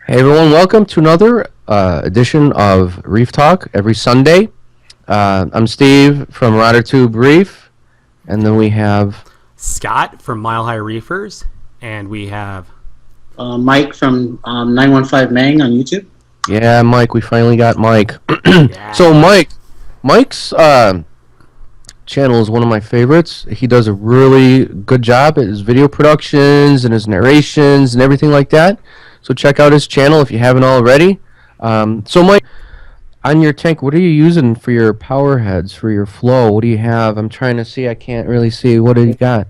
Hey everyone, welcome to another edition of Reef Talk every Sunday. I'm Steve from RoderTube Reef, and then we have Scott from Mile High Reefers, and we have Mike from 915 Mang on YouTube. yeah, Mike. We finally got Mike. yeah. So Mike's channel is one of my favorites. He does a really good job at his video productions and his narrations and everything like that. So check out his channel if you haven't already. So Mike, on your tank, what are you using for your power heads, for your flow? What do you have? I'm trying to see. I can't really see. What do you got?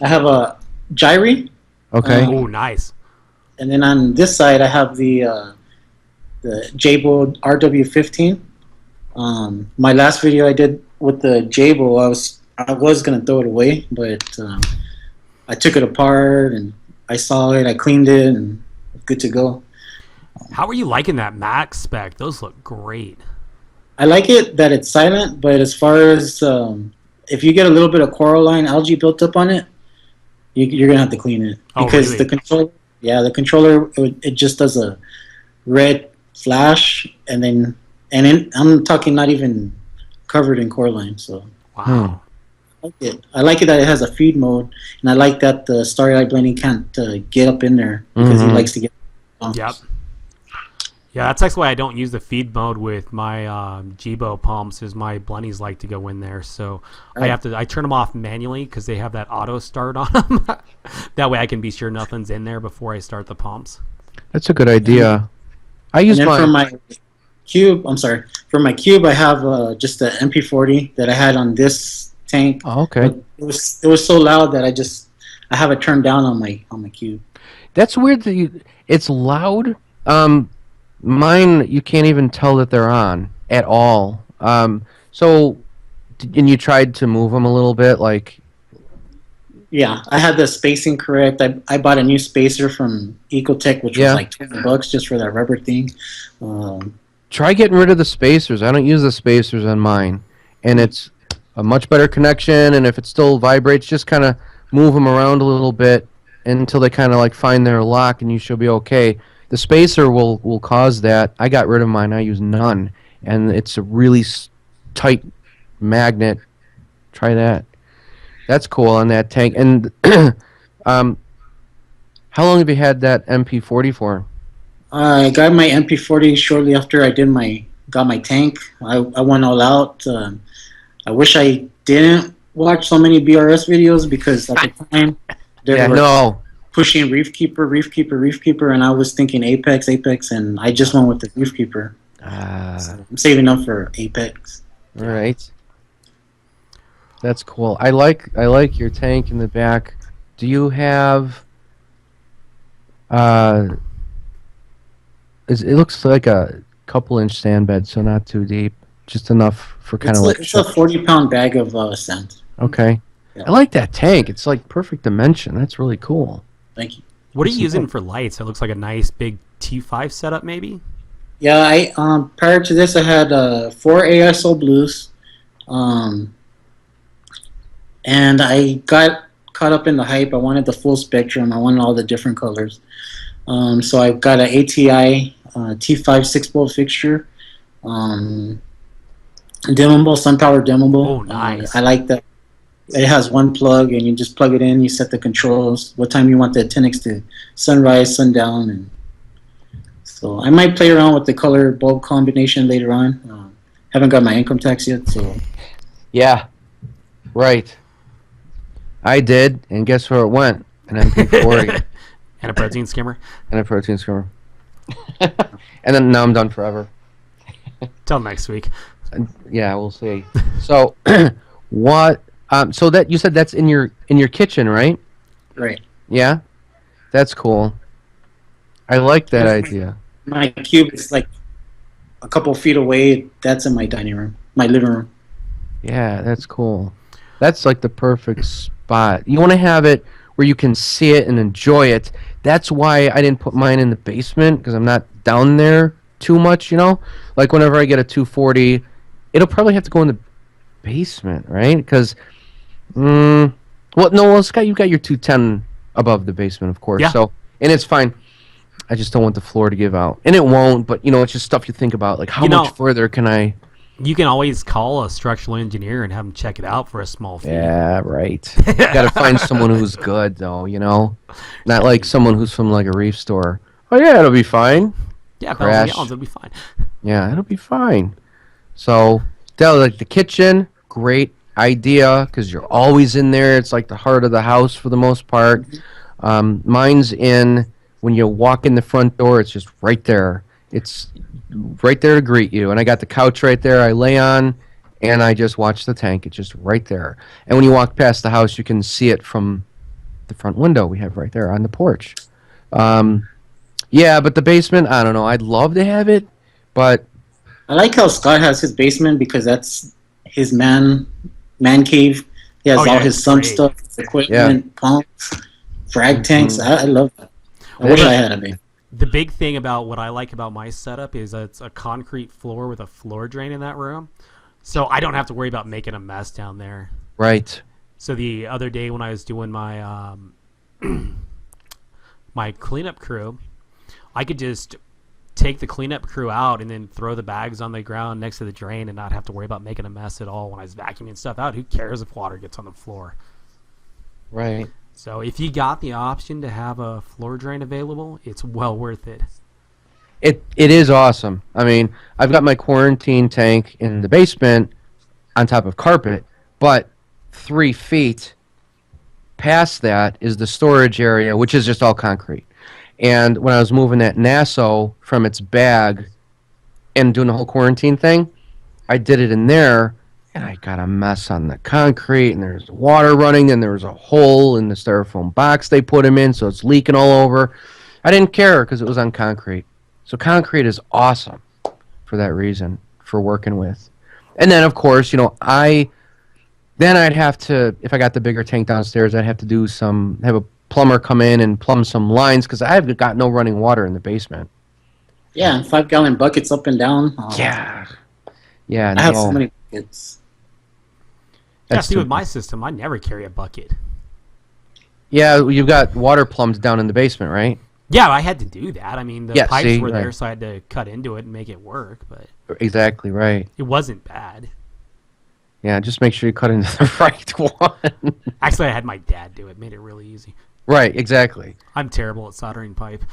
I have a gyre. Okay. Oh, nice. And then on this side, I have the Jabo RW15. My last video I did with the Jabo, I was gonna throw it away, but I took it apart and I saw it. I cleaned it and good to go. How are you liking that max spec? Those look great. I like it that it's silent, but as far as if you get a little bit of coralline algae built up on it, you're gonna have to clean it because really? the controller it just does a red flash I'm talking not even covered in coralline. So Wow. I like it that it has a feed mode, and I like that the starry eye blending can't get up in there because he likes to get. Yep. Yeah, that's actually why I don't use the feed mode with my Jibo pumps. Is my blennies like to go in there, so Right. I turn them off manually because they have that auto start on them. That way I can be sure nothing's in there before I start the pumps. That's a good idea. I use And then mine. for my cube, I have just the MP40 that I had on this tank. Oh, okay. But it was so loud that I have it turned down on my cube. That's weird that it's loud. Mine, you can't even tell that they're on at all. And you tried to move them a little bit, like, Yeah, I had the spacing correct. I bought a new spacer from Ecotech, which was like $20 just for that rubber thing. try getting rid of the spacers. I don't use the spacers on mine, and it's a much better connection. And if it still vibrates, just kind of move them around a little bit until they kind of like find their lock, and you should be okay. The spacer will cause that. I got rid of mine. I use none, and it's a really tight magnet. Try that. That's cool on that tank. And how long have you had that MP40 for? I got my MP40 shortly after I got my tank. I went all out. I wish I didn't watch so many BRS videos because at the time they were pushing Reef Keeper, and I was thinking Apex, and I just went with the Reef Keeper. So I'm saving up for Apex. All right. That's cool. I like your tank in the back. Do you have it looks like a couple-inch sand bed, so not too deep, just enough for kind of like. It's a 40-pound bag of sand. Okay. Yeah. I like that tank. It's like perfect dimension. That's really cool. Thank you. What are you using for lights? It looks like a nice big T5 setup, maybe. Yeah, I prior to this I had 4 ASO blues, and I got caught up in the hype. I wanted the full spectrum. I wanted all the different colors. So I got an ATI T5 6-volt fixture, dimmable, SunPower dimmable. Oh, nice. I like that. It has one plug, and you just plug it in. You set the controls, what time you want the 10x to sunrise, sundown, and so I might play around with the color bulb combination later on. Haven't got my income tax yet, so. Yeah, right. I did, and guess where it went? An MP40. And a protein skimmer. And a protein skimmer. And then now I'm done forever. Till next week. Yeah, we'll see. So, what? So that you said that's in your kitchen, right? Right. Yeah, that's cool. I like that idea. My cube is like a couple feet away. That's in my dining room, my living room. Yeah, that's cool. That's like the perfect spot. You want to have it where you can see it and enjoy it. That's why I didn't put mine in the basement, because I'm not down there too much, you know? Like whenever I get a 240, it'll probably have to go in the basement, right? Because, Scott, you've got your 210 above the basement, of course. Yeah. So, and it's fine. I just don't want the floor to give out. And it won't, but, it's just stuff you think about. Like, how much further can I... You can always call a structural engineer and have them check it out for a small fee. Yeah, right. You got to find someone who's good, though, Not like someone who's from, like, a Reef store. Oh, yeah, it'll be fine. Yeah, Crash. gallons, it'll be fine. Yeah, it'll be fine. So, like the kitchen, great idea, because you're always in there. It's like the heart of the house for the most part. Mine's when you walk in the front door, it's just right there. It's right there to greet you. And I got the couch right there I lay on, and I just watch the tank. It's just right there. And when you walk past the house, you can see it from the front window we have right there on the porch. Yeah, but the basement, I don't know. I'd love to have it, but... I like how Scott has his basement because that's his man cave. He has all his sump stuff, equipment, pumps, frag tanks. I love that. I wish I had a basement. The big thing about what I like about my setup is it's a concrete floor with a floor drain in that room. So I don't have to worry about making a mess down there. Right. So the other day when I was doing my my cleanup crew, I could just take the cleanup crew out and then throw the bags on the ground next to the drain and not have to worry about making a mess at all when I was vacuuming stuff out. Who cares if water gets on the floor? Right. So if you got the option to have a floor drain available, it's well worth it. It is awesome. I mean, I've got my quarantine tank in the basement on top of carpet, but 3 feet past that is the storage area, which is just all concrete. And when I was moving that Nassau from its bag and doing the whole quarantine thing, I did it in there, and I got a mess on the concrete, and there's water running, and there was a hole in the styrofoam box they put him in, so it's leaking all over. I didn't care because it was on concrete. So concrete is awesome for that reason, for working with. And then, of course, I'd have to, if I got the bigger tank downstairs, I'd have to have a plumber come in and plumb some lines because I've got no running water in the basement. Yeah, and 5-gallon buckets up and down. Yeah. I have so many buckets. See, with my system, I never carry a bucket. Yeah, you've got water plumbed down in the basement, right? Yeah, I had to do that. I mean, the pipes were there, so I had to cut into it and make it work. But exactly right. It wasn't bad. Yeah, just make sure you cut into the right one. Actually, I had my dad do it. Made it really easy. Right, exactly. I'm terrible at soldering pipe.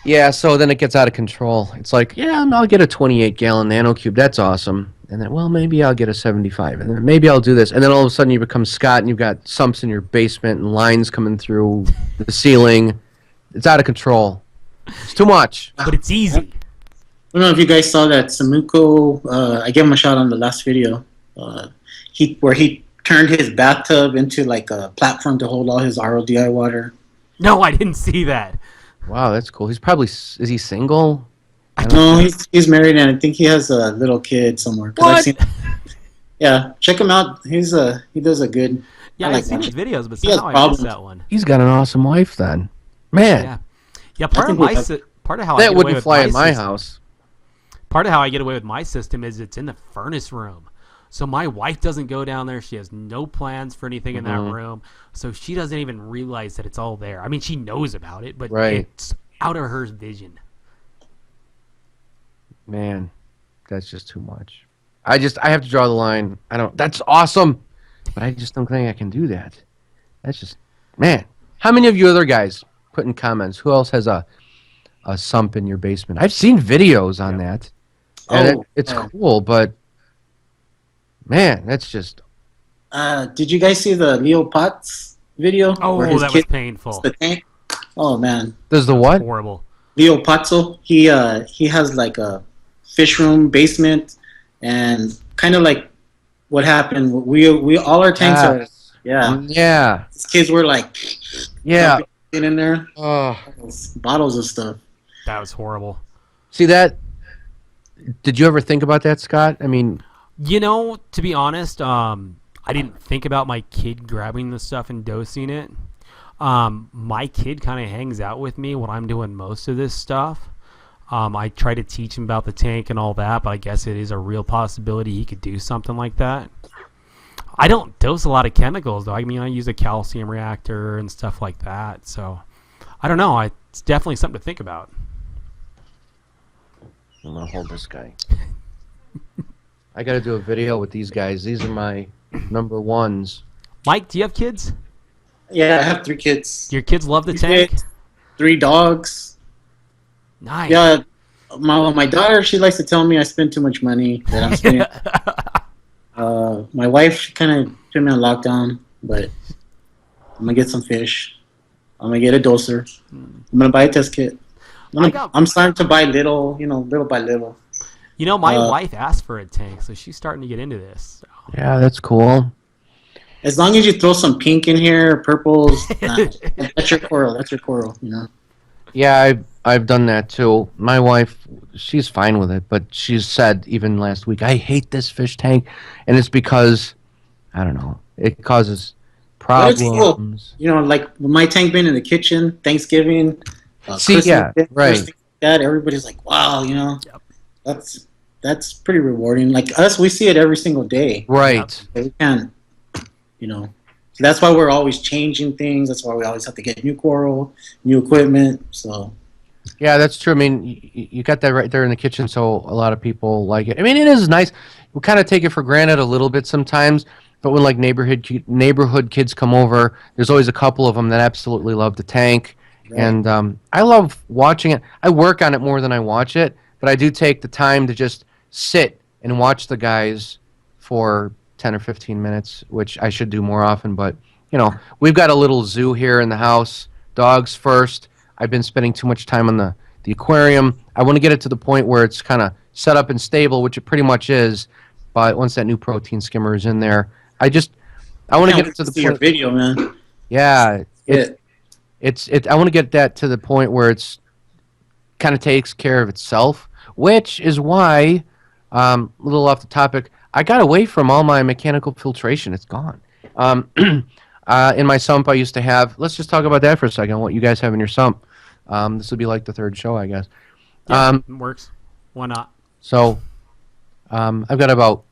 Yeah, so then it gets out of control. It's like, yeah, I'll get a 28-gallon nanocube. That's awesome. And then, well, maybe I'll get a 75. And then maybe I'll do this. And then all of a sudden you become Scott and you've got sumps in your basement and lines coming through the ceiling. It's out of control. It's too much. But it's easy. I don't know if you guys saw that Samuko, I gave him a shot on the last video, where he turned his bathtub into like a platform to hold all his RODI water. No, I didn't see that. Wow, that's cool. Is he single? No, he's married, and I think he has a little kid somewhere. What? Yeah, check him out. He does a good. Yeah, I've seen his videos, but somehow I missed that one. He's got an awesome wife then. Man. Yeah. Part of how that wouldn't fly in my house. Part of how I get away with my system is it's in the furnace room. So my wife doesn't go down there. She has no plans for anything in that room. So she doesn't even realize that it's all there. I mean, she knows about it, but it's out of her vision. Man, that's just too much. I have to draw the line. That's awesome, but I just don't think I can do that. That's just, man. How many of you other guys put in comments? Who else has a sump in your basement? I've seen videos on that. And it's cool, but man, that's just... did you guys see the Leo Potts video? Oh, that was painful. The tank? Oh, man. Does the what? Horrible. Leo Potso, he has like a fish room basement, and kind of like what happened. We all our tanks are... Yeah. These kids were like... Yeah. In there. Oh. Bottles of stuff. That was horrible. See that... Did you ever think about that, Scott? I mean... to be honest, I didn't think about my kid grabbing the stuff and dosing it. My kid kind of hangs out with me when I'm doing most of this stuff. I try to teach him about the tank and all that, but I guess it is a real possibility he could do something like that. I don't dose a lot of chemicals, though. I mean, I use a calcium reactor and stuff like that. So, I don't know. it's definitely something to think about. I'm gonna hold this guy. I gotta do a video with these guys. These are my number ones. Mike, do you have kids? Yeah, I have 3 kids. Do your kids love the 3 tank? kids, 3 dogs. Nice. Yeah, my daughter, she likes to tell me I spend too much money. That I'm spending. My wife, she kind of put me on lockdown, but I'm gonna get some fish. I'm gonna get a doser. I'm gonna buy a test kit. I'm starting to buy little, little by little. My wife asked for a tank, so she's starting to get into this. So. Yeah, that's cool. As long as you throw some pink in here, purples, that's your coral. That's your coral, Yeah, I've done that too. My wife, she's fine with it, but she's said even last week, I hate this fish tank, and it's because I don't know, it causes problems. Cool. Like my tank being in the kitchen, Thanksgiving, Christmas, yeah, right. Things like that. Everybody's like, wow, Yep. that's pretty rewarding. Like us, we see it every single day. Right. We can't, So that's why we're always changing things. That's why we always have to get new coral, new equipment. So. Yeah, that's true. I mean, you got that right there in the kitchen, so a lot of people like it. I mean, it is nice. We kind of take it for granted a little bit sometimes, but when like neighborhood kids come over, there's always a couple of them that absolutely love the tank, right. And I love watching it. I work on it more than I watch it, but I do take the time to just sit and watch the guys for 10 or 15 minutes, which I should do more often. But we've got a little zoo here in the house. Dogs first. I've been spending too much time on the aquarium. I want to get it to the point where it's kind of set up and stable, which it pretty much is. But once that new protein skimmer is in there, I want to get it to the point. Your video, man. Yeah, I want to get that to the point where it's kind of takes care of itself, which is why, a little off the topic, I got away from all my mechanical filtration. It's gone. In my sump, I used to have. Let's just talk about that for a second. What you guys have in your sump. This would be like the 3rd show, I guess. Yeah, it works. Why not? So, I got about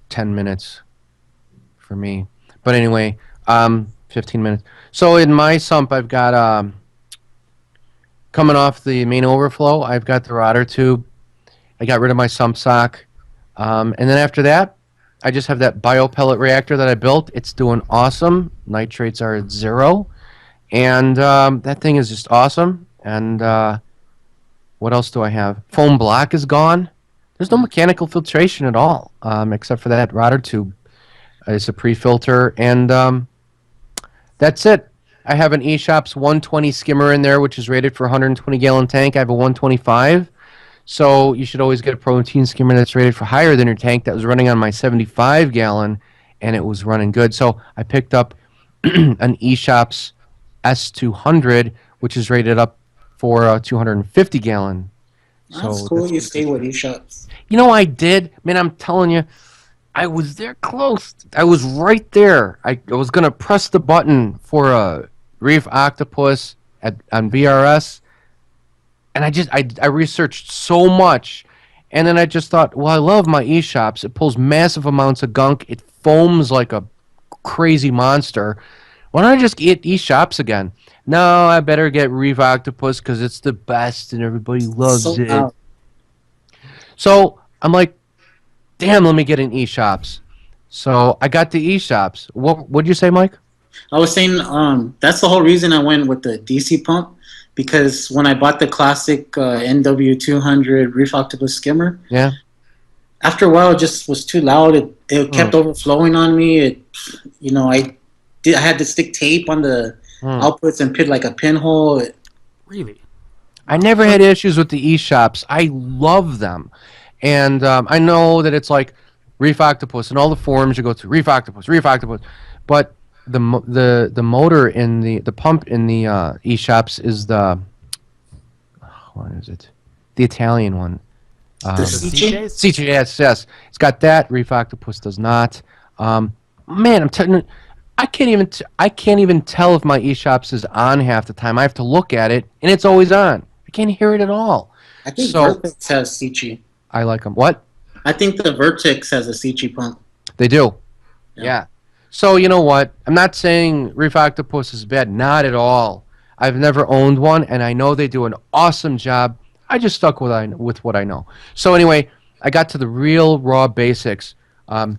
10 minutes for me. But anyway, 15 minutes. So in my sump, I've got coming off the main overflow, I've got the rotor tube. I got rid of my sump sock. And then after that, I just have that biopellet reactor that I built. It's doing awesome. Nitrates are at 0. And that thing is just awesome. And what else do I have? Foam block is gone. There's no mechanical filtration at all, except for that rotor tube. It's a pre-filter. And that's it. I have an eShops 120 skimmer in there, which is rated for a 120-gallon tank. I have a 125. So you should always get a protein skimmer that's rated for higher than your tank. That was running on my 75-gallon, and it was running good. So I picked up an eShops S200, which is rated up for a 250-gallon. That's cool. You stay with eShops. I did. Man, I'm telling you, I was there close. I was right there. I was going to press the button for a Reef octopus on VRS. And I researched so much, and then I just thought, well, I love my eShops. It pulls massive amounts of gunk. It foams like a crazy monster. Why don't I just get eShops again? No, I better get Reef Octopus because it's the best and everybody loves it. Loud. So I'm like, damn, let me get an eShops. So I got the eShops. What'd you say, Mike? I was saying that's the whole reason I went with the DC pump. Because when I bought the classic NW200 Reef Octopus skimmer, yeah, after a while it just was too loud. It kept overflowing on me. I had to stick tape on the outputs and put like a pinhole. Really? I never had issues with the eShops. I love them, and I know that it's like Reef Octopus and all the forums you go to Reef Octopus, but the motor in the pump in the eShops is what is it? The Italian one. The CJ? Yes. It's got that. Reef Octopus does not. Man, I'm telling you, I can't even tell if my eShops is on half the time. I have to look at it, and it's always on. I can't hear it at all. I think Vertex has CG. I like them. What? I think the Vertex has a CG pump. They do. Yeah. So you know what? I'm not saying Reef Octopus is bad. Not at all. I've never owned one, and I know they do an awesome job. I just stuck with what I know. So anyway, I got to the real raw basics. Um,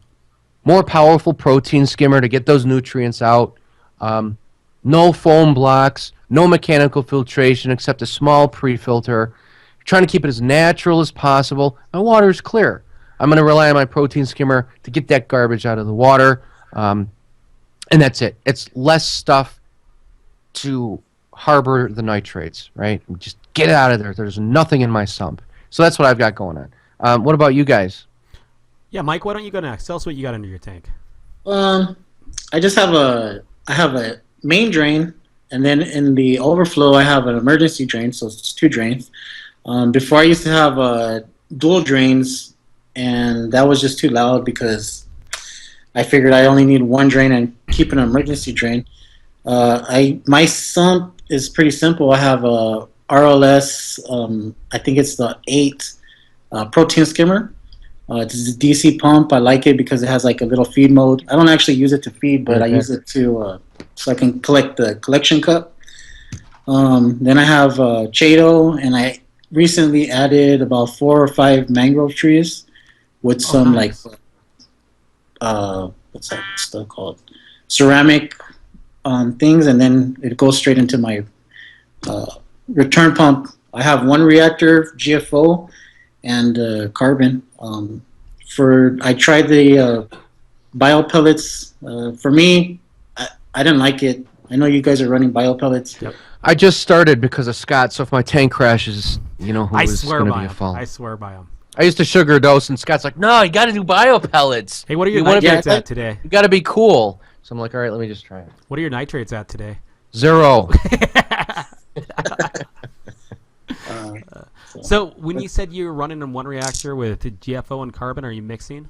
More powerful protein skimmer to get those nutrients out. Um, no foam blocks, no mechanical filtration except a small pre-filter. Trying to keep it as natural as possible. My water is clear. I'm going to rely on my protein skimmer to get that garbage out of the water, um, and that's it. It's less stuff to harbor the nitrates, right? Just get it out of there. There's nothing in my sump. So that's what I've got going on. What about you guys? Yeah, Mike, why don't you go next? Tell us what you got under your tank. Um, I just have a main drain, and then in the overflow I have an emergency drain, so it's two drains. Before I used to have dual drains, and that was just too loud because I figured I only need one drain and keep an emergency drain. I my sump is pretty simple. I have a RLS. I think it's the 8 protein skimmer. It's a DC pump. I like it because it has like a little feed mode. I don't actually use it to feed, but I use it to so I can collect the collection cup. Then I have Chato, and I recently added about 4 or 5 mangrove trees with some nice. like what's that stuff called, ceramic things, and then it goes straight into my return pump. I have one reactor, GFO, and carbon. I tried the bio pellets. For me, I didn't like it. I know you guys are running bio pellets. Yep. I just started because of Scott, so if my tank crashes, you know who I is swear going to by be a him. fault. I swear by him. I used to sugar dose, and Scott's like, "No, you got to do bio pellets. Hey, what are your You wanna be- nitrates at today? You got to be cool." So I'm like, "All right, let me just try it." What are your nitrates at today? 0. So when you said you were running in one reactor with GFO and carbon, are you mixing?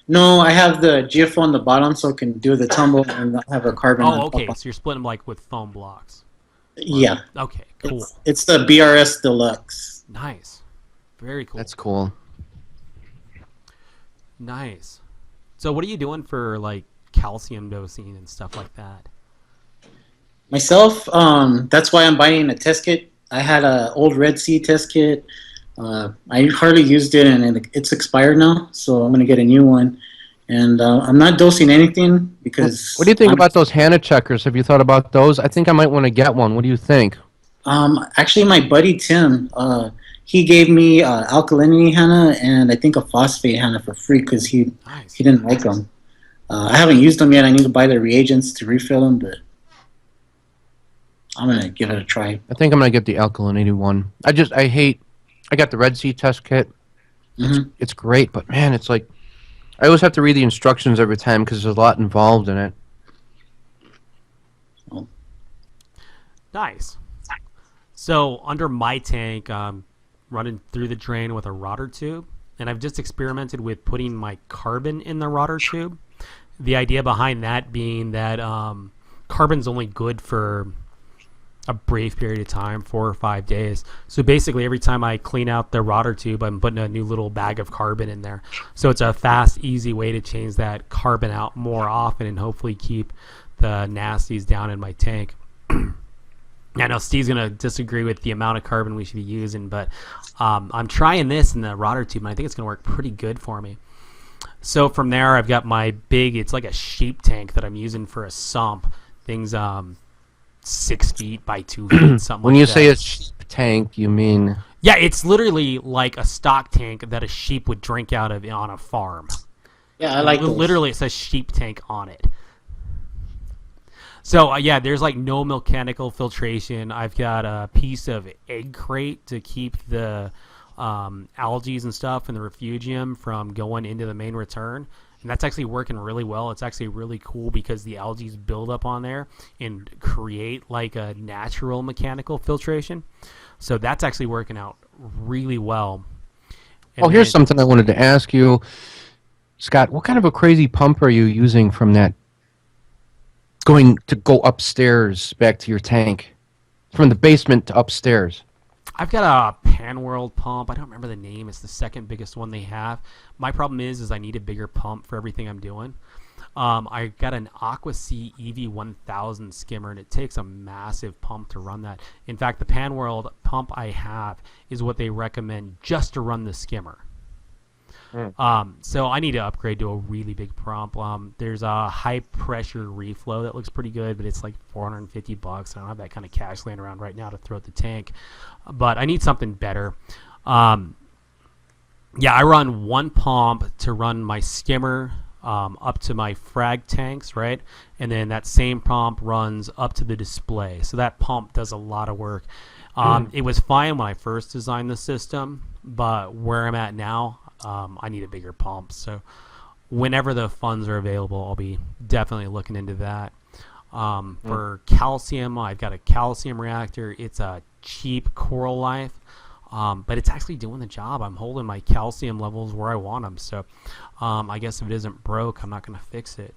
No, I have the GFO on the bottom so it can do the tumble, and I have a carbon on Oh, okay. top. So you're splitting them like with foam blocks. Yeah. Okay, cool. It's the BRS Deluxe. Nice. Very cool. That's cool. Nice. So what are you doing for like calcium dosing and stuff like that? Myself, that's why I'm buying a test kit. I had an old Red Sea test kit. I hardly used it, and it's expired now, so I'm going to get a new one. And I'm not dosing anything because... What do you think about those Hannah checkers? Have you thought about those? I think I might want to get one. What do you think? Actually, my buddy Tim, he gave me alkalinity Hannah and I think a phosphate Hannah for free because he didn't like them. I haven't used them yet. I need to buy the reagents to refill them, but I'm going to give it a try. I think I'm going to get the alkalinity one. I got the Red Sea test kit. It's great, but man, it's like, I always have to read the instructions every time because there's a lot involved in it. Oh. Nice. So under my tank, running through the drain with a rotor tube, and I've just experimented with putting my carbon in the rotor tube. The idea behind that being that carbon's only good for a brief period of time, 4 or 5 days. So basically every time I clean out the rotor tube, I'm putting a new little bag of carbon in there. So it's a fast, easy way to change that carbon out more often and hopefully keep the nasties down in my tank. I know Steve's going to disagree with the amount of carbon we should be using, but I'm trying this in the rotor tube, and I think it's going to work pretty good for me. So from there, I've got my big, it's like a sheep tank that I'm using for a sump. Things 6 feet by 2 feet, something When like you that. say a sheep tank, you mean... Yeah, it's literally like a stock tank that a sheep would drink out of on a farm. Yeah, I like those. Literally, it says sheep tank on it. So, yeah, there's like no mechanical filtration. I've got a piece of egg crate to keep the algae and stuff and the refugium from going into the main return. And that's actually working really well. It's actually really cool because the algae build up on there and create like a natural mechanical filtration. So that's actually working out really well. And here's something I wanted to ask you. Scott, what kind of a crazy pump are you using from that going to go upstairs back to your tank? From the basement to upstairs. I've got a Panworld pump. I don't remember the name. It's the second biggest one they have. My problem is I need a bigger pump for everything I'm doing. I got an AquaSea EV1000 skimmer, and it takes a massive pump to run that. In fact, the Panworld pump I have is what they recommend just to run the skimmer. So I need to upgrade to a really big pump. There's a high pressure Reef flow that looks pretty good, but it's like $450. I don't have that kind of cash laying around right now to throw at the tank, but I need something better. Yeah, I run one pump to run my skimmer up to my frag tanks, right? And then that same pump runs up to the display. So that pump does a lot of work. It was fine when I first designed the system, but where I'm at now, I need a bigger pump. So whenever the funds are available, I'll be definitely looking into that. For calcium, I've got a calcium reactor. It's a cheap Coral Life. But it's actually doing the job. I'm holding my calcium levels where I want them. So I guess if it isn't broke, I'm not going to fix it.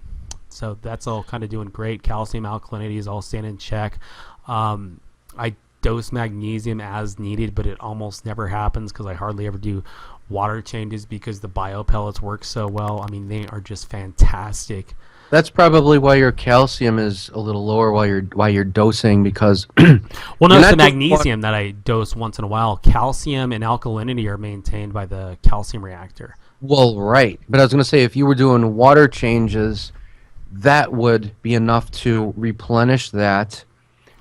So that's all kind of doing great. Calcium alkalinity is all staying in check. I dose magnesium as needed, but it almost never happens because I hardly ever do water changes because the bio pellets work so well. I mean, they are just fantastic. That's probably why your calcium is a little lower while you're dosing, because well, no, it's the magnesium that I dose once in a while. Calcium and alkalinity are maintained by the calcium reactor. Well, right. But I was going to say, if you were doing water changes, that would be enough to replenish that.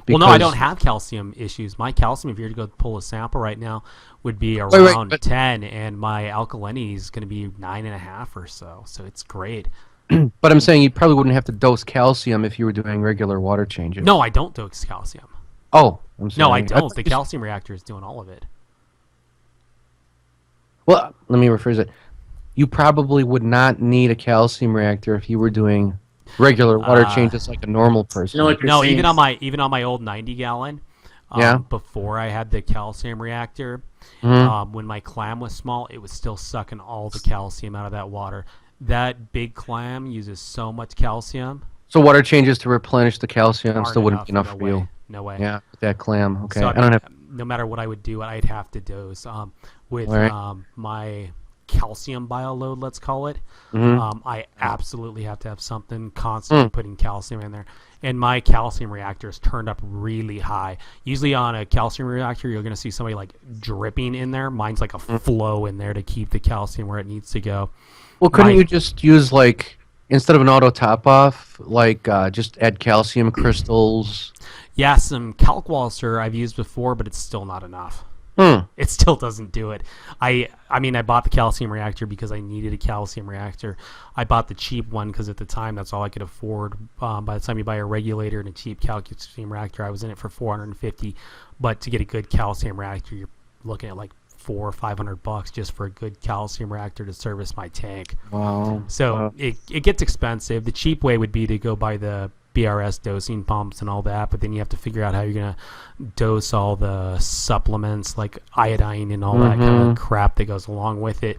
Well, no, I don't have calcium issues. My calcium, if you were to go pull a sample right now, would be around 10, and my alkalinity is going to be 9.5 or so. So it's great. But I'm saying you probably wouldn't have to dose calcium if you were doing regular water changes. No, I don't dose calcium. Oh, I'm sorry. No, I don't. The calcium reactor is doing all of it. Well, let me rephrase it. You probably would not need a calcium reactor if you were doing regular water changes like a normal person. No, even on my old 90-gallon, before I had the calcium reactor, when my clam was small, it was still sucking all the calcium out of that water. That big clam uses so much calcium. So water changes to replenish the calcium still wouldn't be enough for you. No way. Yeah, with that clam. Okay. So, I don't have. No matter what I would do, I'd have to dose. With my calcium bio load, let's call it, I absolutely have to have something constantly putting calcium in there. And my calcium reactor is turned up really high. Usually on a calcium reactor, you're going to see somebody like dripping in there. Mine's like a flow in there to keep the calcium where it needs to go. Well, couldn't you just use, like, instead of an auto top-off, like, just add calcium crystals? Yeah, some Calc-Walser I've used before, but it's still not enough. It still doesn't do it. I mean, I bought the calcium reactor because I needed a calcium reactor. I bought the cheap one because at the time that's all I could afford. By the time you buy a regulator and a cheap calcium reactor, I was in it for $450. But to get a good calcium reactor, you're looking at like $400 or $500 just for a good calcium reactor to service my tank. Wow. So it gets expensive. The cheap way would be to go buy the BRS dosing pumps and all that, but then you have to figure out how you're going to dose all the supplements like iodine and all that kind of crap that goes along with it.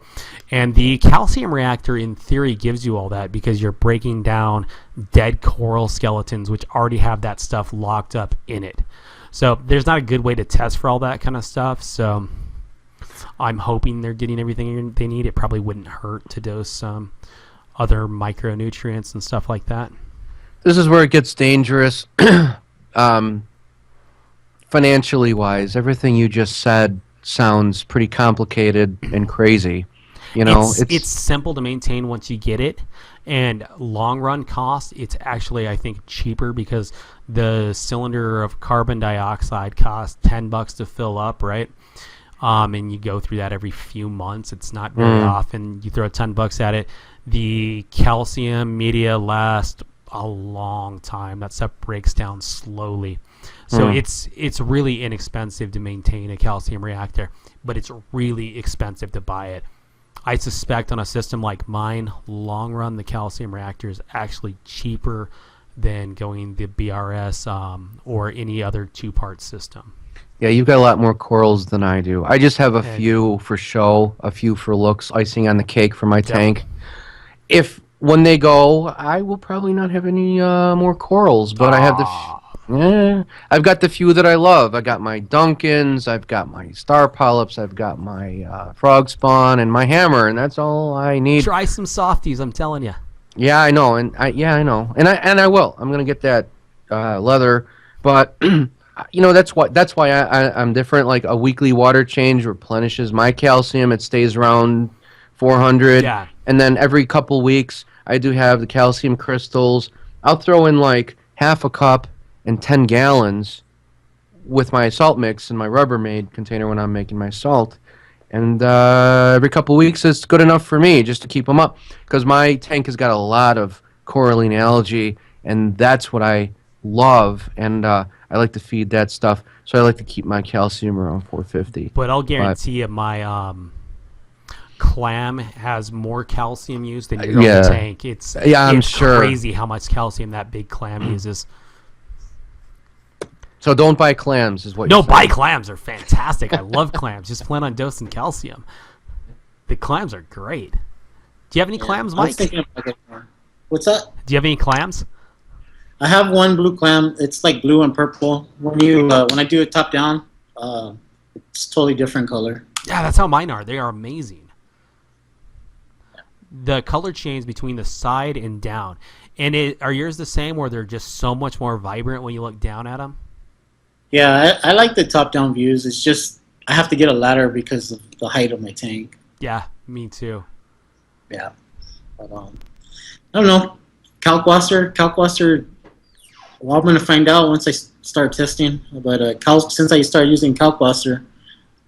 And the calcium reactor in theory gives you all that because you're breaking down dead coral skeletons which already have that stuff locked up in it. So there's not a good way to test for all that kind of stuff. So I'm hoping they're getting everything they need. It probably wouldn't hurt to dose some other micronutrients and stuff like that. This is where it gets dangerous. Financially wise, everything you just said sounds pretty complicated and crazy. You know, it's simple to maintain once you get it, and long run cost, it's actually, I think, cheaper because the cylinder of carbon dioxide costs $10 to fill up, right? And you go through that every few months. It's not very often. You throw $10 at it. The calcium media lasts a long time. That stuff breaks down slowly. So it's really inexpensive to maintain a calcium reactor, but it's really expensive to buy it. I suspect on a system like mine, long run, the calcium reactor is actually cheaper than going the BRS or any other two-part system. Yeah, you've got a lot more corals than I do. I just have a few for show, a few for looks, icing on the cake for my tank. When they go, I will probably not have any more corals, but I have I've got the few that I love. I got my Duncans, I've got my star polyps, I've got my frog spawn, and my hammer, and that's all I need. Try some softies, I'm telling you. Yeah, I know, and I know, and I will. I'm gonna get that leather, but that's why I'm different. Like a weekly water change replenishes my calcium. It stays around 400, Yeah. and then every couple weeks I do have the calcium crystals. I'll throw in like half a cup and 10 gallons with my salt mix in my Rubbermaid container when I'm making my salt. And every couple weeks is good enough for me just to keep them up because my tank has got a lot of coralline algae, and that's what I love. And I like to feed that stuff, so I like to keep my calcium around 450. But I'll But guarantee you my clam has more calcium used than your own yeah, tank. It's yeah, I'm it's sure. crazy how much calcium that big clam uses. So don't buy clams, is what No, you're buy saying. clams are fantastic. I love clams. Just plan on dosing calcium. The clams are great. Do you have any Yeah, clams, I was Mike? thinking about getting more. What's that? Do you have any clams? I have one blue clam. It's like blue and purple. When I do it top down, uh, it's totally different color. Yeah, that's how mine are. They are amazing. The color change between the side and down. And are yours the same, where they're just so much more vibrant when you look down at them? Yeah, I like the top down views. It's just I have to get a ladder because of the height of my tank. Yeah, me too. Yeah, but I don't know. Kalkwasser. Well, I'm gonna find out once I start testing. But since I started using Kalkwasser,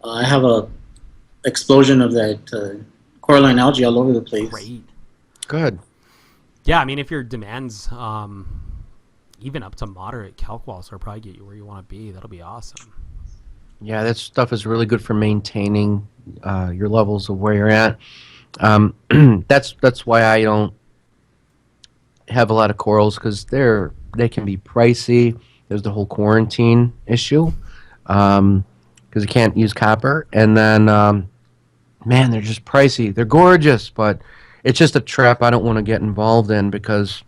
I have a explosion of that coralline algae all over the place. Great. Good. Yeah, I mean, if your demands even up to moderate, calc walls will probably get you where you want to be. That'll be awesome. Yeah, that stuff is really good for maintaining your levels of where you're at. That's why I don't have a lot of corals because they can be pricey. There's the whole quarantine issue because you can't use copper, and then man, they're just pricey. They're gorgeous, but it's just a trap I don't want to get involved in because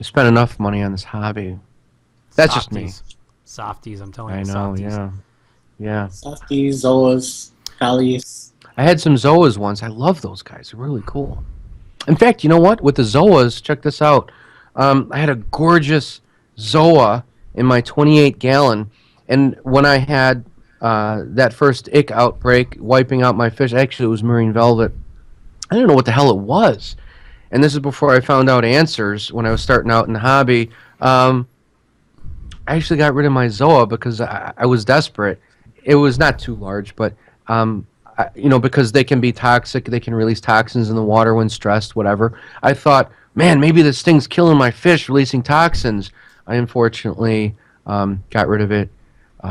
I spent enough money on this hobby. That's just me. Softies. Softies, I'm telling I you, know. softies. Yeah. Yeah. Softies, Zoas, Pallies. I had some Zoas once. I love those guys. They're really cool. In fact, you know what? With the Zoas, check this out. I had a gorgeous Zoa in my 28 gallon, and when I had that first ick outbreak, wiping out my fish, actually it was marine velvet. I didn't know what the hell it was, and this is before I found out answers when I was starting out in the hobby. I actually got rid of my Zoa because I was desperate. It was not too large, but because they can be toxic, they can release toxins in the water when stressed, whatever. I thought, man, maybe this thing's killing my fish, releasing toxins. I unfortunately got rid of it,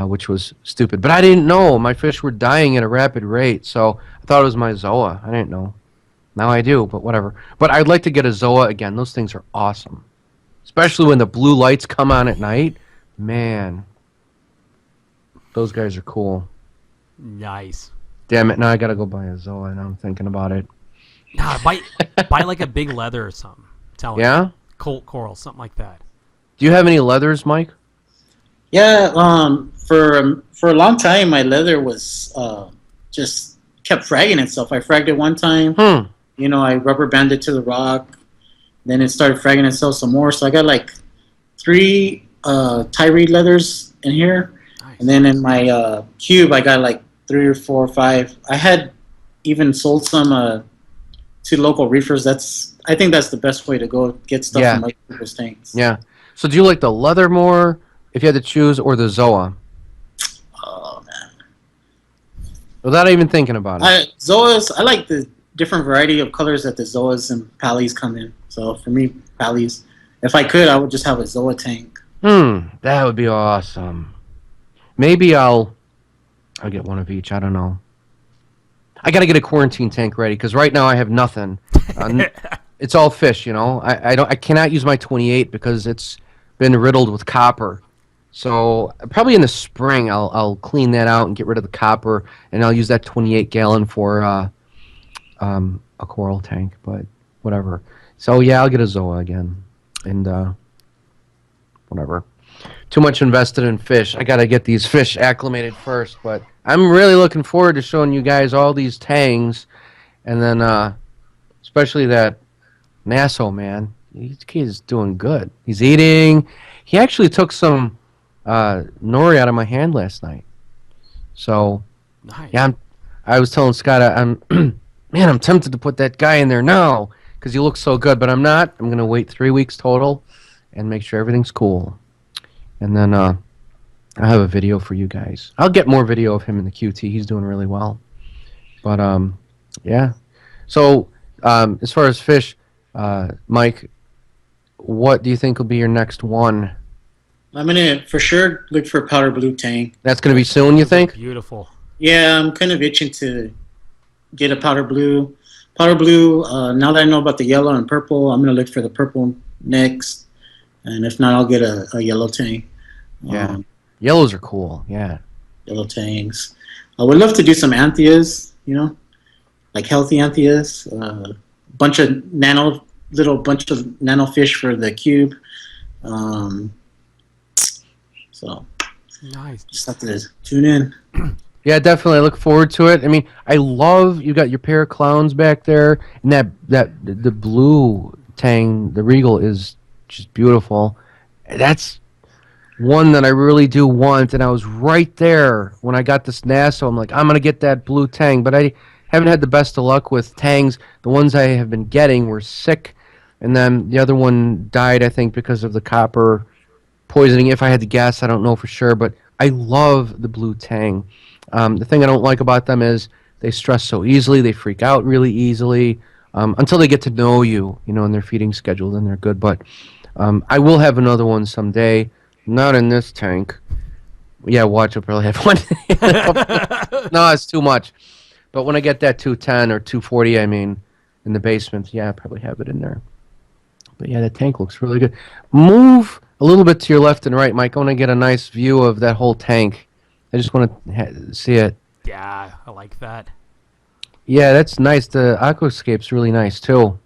which was stupid. But I didn't know. My fish were dying at a rapid rate, so I thought it was my Zoa. I didn't know. Now I do, but whatever. But I'd like to get a Zoa again. Those things are awesome, especially when the blue lights come on at night. Man, those guys are cool. Nice. Damn it! Now I gotta go buy a Zoa. Now I'm thinking about it. Nah, buy like a big leather or something. Tell me. Yeah. Colt coral, something like that. Do you have any leathers, Mike? Yeah, for a long time, my leather was just kept fragging itself. I fragged it one time. I rubber banded to the rock. Then it started fragging itself some more. So I got like 3 Tyree leathers in here. Nice. And then in my cube, I got like 3 or 4 or 5. I had even sold some to local reefers. I think that's the best way to go get stuff Yeah. from other people's tanks. Yeah. So do you like the leather more, if you had to choose, or the Zoa? Oh man, Without even thinking about it. Zoas. I like the different variety of colors that the Zoas and Pallies come in. So for me, Pallies. If I could, I would just have a Zoa tank. That would be awesome. Maybe I'll get one of each. I don't know. I got to get a quarantine tank ready because right now I have nothing. It's all fish, I cannot use my 28 because it's been riddled with copper. So probably in the spring I'll clean that out and get rid of the copper, and I'll use that 28 gallon for a coral tank. But whatever. So yeah, I'll get a Zoa again, and whatever. Too much invested in fish. I got to get these fish acclimated first. But I'm really looking forward to showing you guys all these tangs, and then especially that Nassau, man. This kid's doing good. He's eating. He actually took some nori out of my hand last night. So Nice. yeah, I was telling Scott, I'm man, I'm tempted to put that guy in there now because he looks so good, but I'm not. I'm gonna wait 3 weeks total and make sure everything's cool, and then I'll have a video for you guys. I'll get more video of him in the QT. He's doing really well. But yeah. So as far as fish, Mike, what do you think will be your next one? I'm gonna for sure look for a powder blue tank. That's gonna be soon, you Those are think? beautiful. Yeah, I'm kind of itching to get a powder blue. Powder blue. Now that I know about the yellow and purple, I'm gonna look for the purple next, and if not, I'll get a yellow tank. Yeah. Yellows are cool. Yeah. Yellow tanks. I would love to do some anthias. Like healthy anthias. Bunch of bunch of nano fish for the cube. So Nice. just have to tune in. Yeah, definitely. I look forward to it. I mean, I love you got your pair of clowns back there, and the blue tang, the regal is just beautiful. That's one that I really do want, and I was right there when I got this NASA. I'm like, I'm gonna get that blue tang, but I haven't had the best of luck with tangs. The ones I have been getting were sick, and then the other one died, I think, because of the copper poisoning. If I had to guess, I don't know for sure, but I love the blue tang. The thing I don't like about them is they stress so easily. They freak out really easily until they get to know you, in their feeding schedule. Then they're good. But I will have another one someday. Not in this tank. Yeah, watch. I'll probably have one. No, it's too much. But when I get that 210 or 240, I mean, in the basement, yeah, I'll probably have it in there. But yeah, that tank looks really good. Move a little bit to your left and right, Mike. I want to get a nice view of that whole tank. I just want to see it. Yeah, I like that. Yeah, that's nice. The aquascape's really nice, too.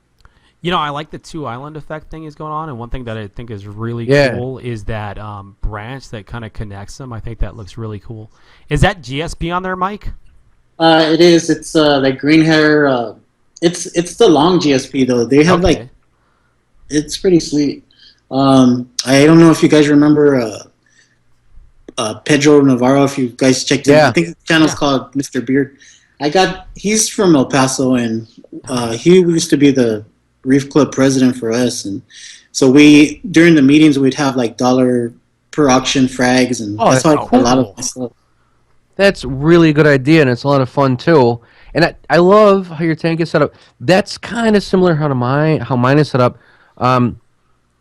I like the two island effect thing is going on, and one thing that I think is really Yeah. cool is that branch that kind of connects them. I think that looks really cool. Is that GSP on there, Mike? It is. It's like green hair. It's the long GSP though. They have Okay. it's pretty sweet. I don't know if you guys remember Pedro Navarro. If you guys checked him, Yeah. I think his channel's called Mr. Beard. He's from El Paso, and he used to be the Reef Club president for us, and so during the meetings we'd have like $1 per auction frags, and Oh, that's how I that's got a lot of cool. my stuff. That's really a good idea, and it's a lot of fun, too. And I love how your tank is set up. That's kind of similar how mine is set up.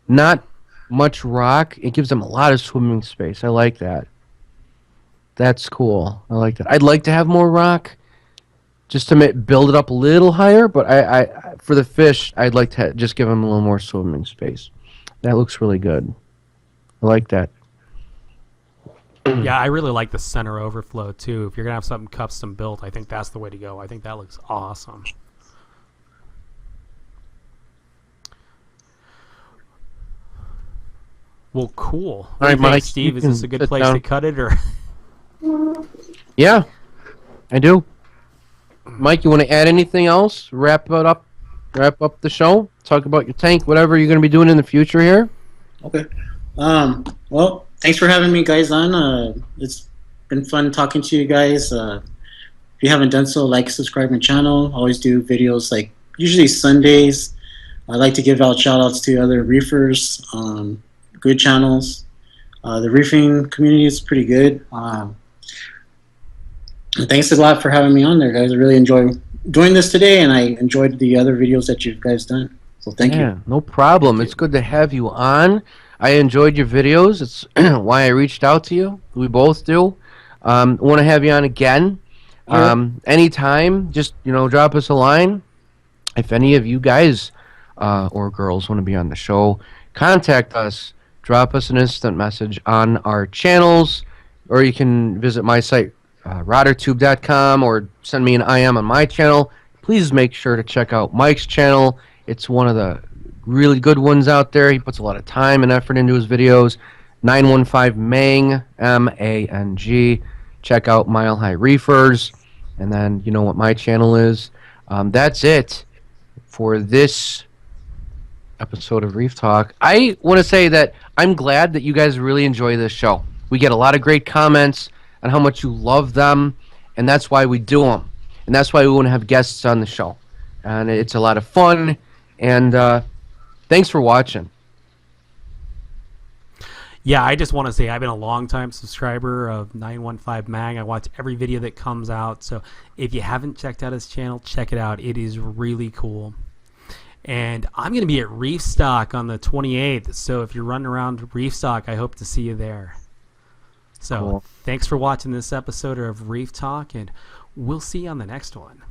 Not much rock. It gives them a lot of swimming space. I like that. That's cool. I like that. I'd like to have more rock, just to build it up a little higher. But I for the fish, I'd like to just give them a little more swimming space. That looks really good. I like that. Yeah, I really like the center overflow too. If you're gonna have something custom built, I think that's the way to go. I think that looks awesome. Well, cool. What do you right, think, Mike, Steve, you is this can a good sit place down. to cut it, or? Yeah, I do. Mike, you want to add anything else? Wrap up the show. Talk about your tank, whatever you're going to be doing in the future here. Okay. Well, thanks for having me, guys, on. It's been fun talking to you guys. If you haven't done so, like, subscribe my channel. I always do videos, usually Sundays. I like to give out shout-outs to other reefers, good channels. The reefing community is pretty good. And thanks a lot for having me on there, guys. I really enjoy doing this today, and I enjoyed the other videos that you guys done. So thank you. No problem. It's good to have you on. I enjoyed your videos. It's why I reached out to you. We both do. Want to have you on again. Anytime. Just, drop us a line. If any of you guys or girls want to be on the show, contact us. Drop us an instant message on our channels, or you can visit my site, roddertube.com, or send me an IM on my channel. Please make sure to check out Mike's channel. It's one of the really good ones out there. He puts a lot of time and effort into his videos. 915 Mang, M-A-N-G. Check out Mile High Reefers. And then you know what my channel is. That's it for this episode of Reef Talk. I want to say that I'm glad that you guys really enjoy this show. We get a lot of great comments on how much you love them, and that's why we do them. And that's why we want to have guests on the show. And it's a lot of fun, and thanks for watching. Yeah, I just want to say I've been a long-time subscriber of 915 Mag. I watch every video that comes out, so if you haven't checked out his channel, check it out. It is really cool. And I'm going to be at Reef Stock on the 28th, so if you're running around Reef Stock, I hope to see you there. So Cool. Thanks for watching this episode of Reef Talk, and we'll see you on the next one.